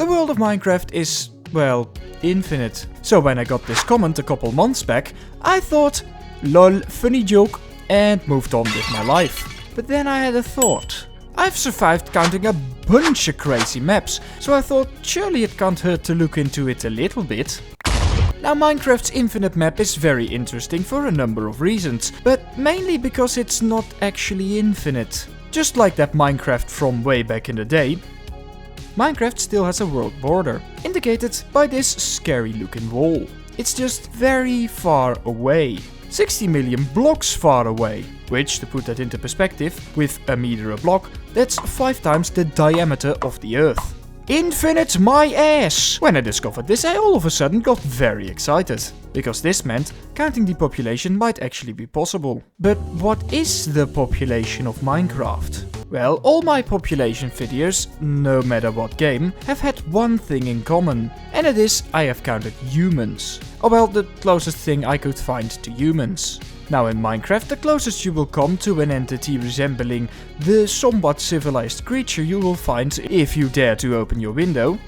The world of Minecraft is, well, infinite. So when I got this comment a couple months back, I thought, lol, funny joke, and moved on with my life. But then I had a thought. I've survived counting a bunch of crazy maps, so I thought surely it can't hurt to look into it a little bit. Now Minecraft's infinite map is very interesting for a number of reasons, but mainly because it's not actually infinite. Just like that Minecraft from way back in the day, Minecraft still has a world border, indicated by this scary looking wall. It's just very far away. 60 million blocks far away, which, to put that into perspective, with a meter a block, that's 5 times the diameter of the Earth. Infinite my ass! When I discovered this, I all of a sudden got very excited, because this meant counting the population might actually be possible. But what is the population of Minecraft? Well, all my population videos, no matter what game, have had one thing in common, and it is I have counted humans. Or well, the closest thing I could find to humans. Now in Minecraft, the closest you will come to an entity resembling the somewhat civilized creature you will find if you dare to open your window,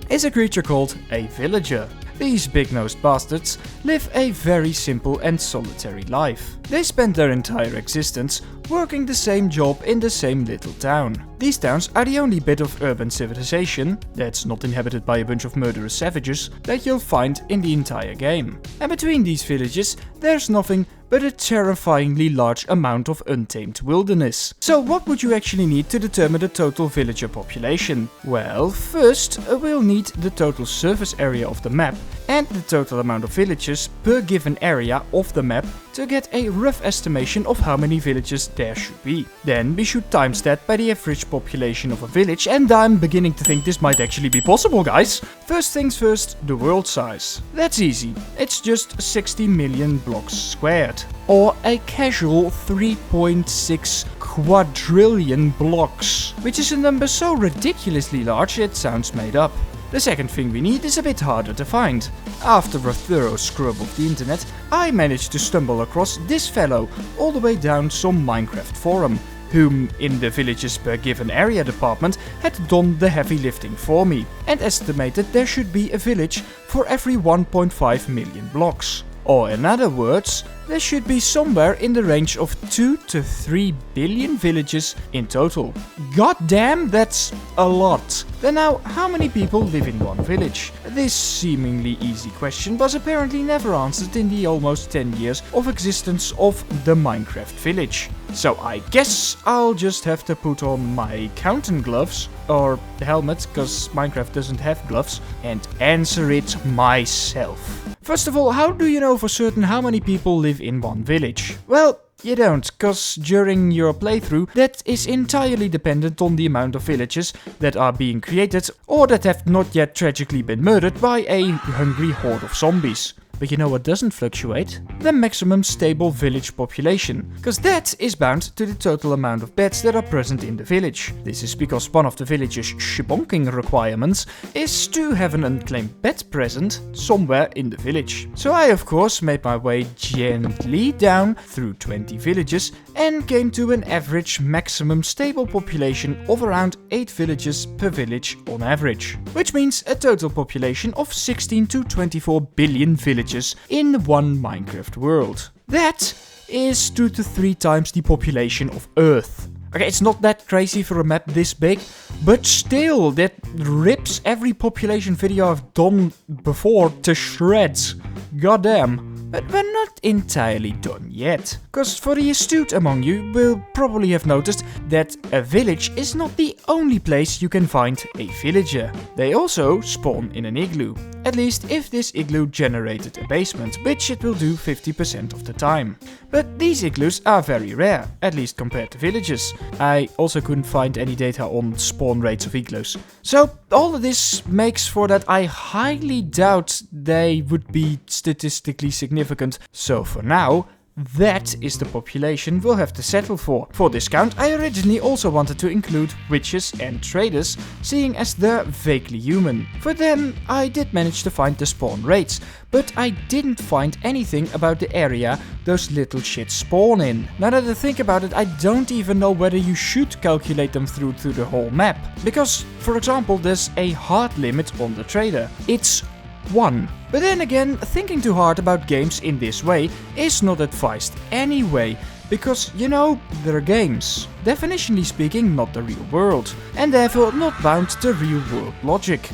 is a creature called a villager. These big-nosed bastards live a very simple and solitary life. They spend their entire existence working the same job in the same little town. These towns are the only bit of urban civilization that's not inhabited by a bunch of murderous savages that you'll find in the entire game. And between these villages, there's nothing but a terrifyingly large amount of untamed wilderness. So what would you actually need to determine the total villager population? Well, first we'll need the total surface area of the map and the total amount of villagers per given area of the map to get a rough estimation of how many villages there should be. Then we should times that by the average population of a village, and I'm beginning to think this might actually be possible, guys. First things first, the world size. That's easy. It's just 60 million blocks squared. Or a casual 3.6 quadrillion blocks, which is a number so ridiculously large it sounds made up. The second thing we need is a bit harder to find. After a thorough scrub of the internet, I managed to stumble across this fellow all the way down some Minecraft forum, whom in the villages per given area department had done the heavy lifting for me, and estimated there should be a village for every 1.5 million blocks. Or in other words, there should be somewhere in the range of 2 to 3 billion villages in total. God damn, that's a lot. Then now, how many people live in one village? This seemingly easy question was apparently never answered in the almost 10 years of existence of the Minecraft village. So I guess I'll just have to put on my counting gloves, or the helmet, cause Minecraft doesn't have gloves, and answer it myself. First of all, how do you know for certain how many people live in one village? Well, you don't, cause during your playthrough that is entirely dependent on the amount of villages that are being created or that have not yet tragically been murdered by a hungry horde of zombies. But you know what doesn't fluctuate? The maximum stable village population, because that is bound to the total amount of beds that are present in the village. This is because one of the village's shebonking requirements is to have an unclaimed bed present somewhere in the village. So I of course made my way gently down through 20 villages and came to an average maximum stable population of around 8 villages per village on average. Which means a total population of 16 to 24 billion villages in one Minecraft world. That is 2 to 3 times the population of Earth. Okay, it's not that crazy for a map this big, but still, that rips every population video I've done before to shreds. Goddamn. But we're not entirely done yet. Cause for the astute among you will probably have noticed that a village is not the only place you can find a villager. They also spawn in an igloo. At least if this igloo generated a basement, which it will do 50% of the time. But these igloos are very rare, at least compared to villages. I also couldn't find any data on spawn rates of igloos. So all of this makes for that I highly doubt they would be statistically significant. So for now, That is the population we'll have to settle for. For this count, I originally also wanted to include witches and traders, seeing as they're vaguely human. For them, I did manage to find the spawn rates, but I didn't find anything about the area those little shits spawn in. Now that I think about it, I don't even know whether you should calculate them through the whole map. Because, for example, there's a hard limit on the trader. It's 1. But then again, thinking too hard about games in this way is not advised anyway, because, you know, they're games. Definitionally speaking, not the real world, and therefore not bound to real world logic.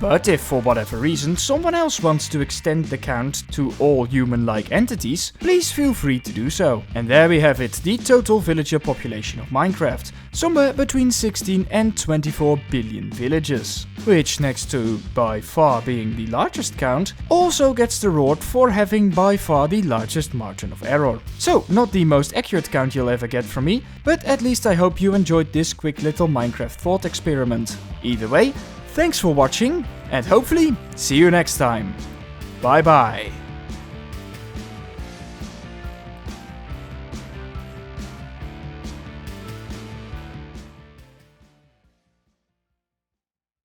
But if for whatever reason someone else wants to extend the count to all human-like entities, please feel free to do so. And there we have it, the total villager population of Minecraft. Somewhere between 16 and 24 billion villagers. Which, next to by far being the largest count, also gets the reward for having by far the largest margin of error. So, not the most accurate count you'll ever get from me, but at least I hope you enjoyed this quick little Minecraft thought experiment. Either way, thanks for watching, and hopefully see you next time. Bye bye.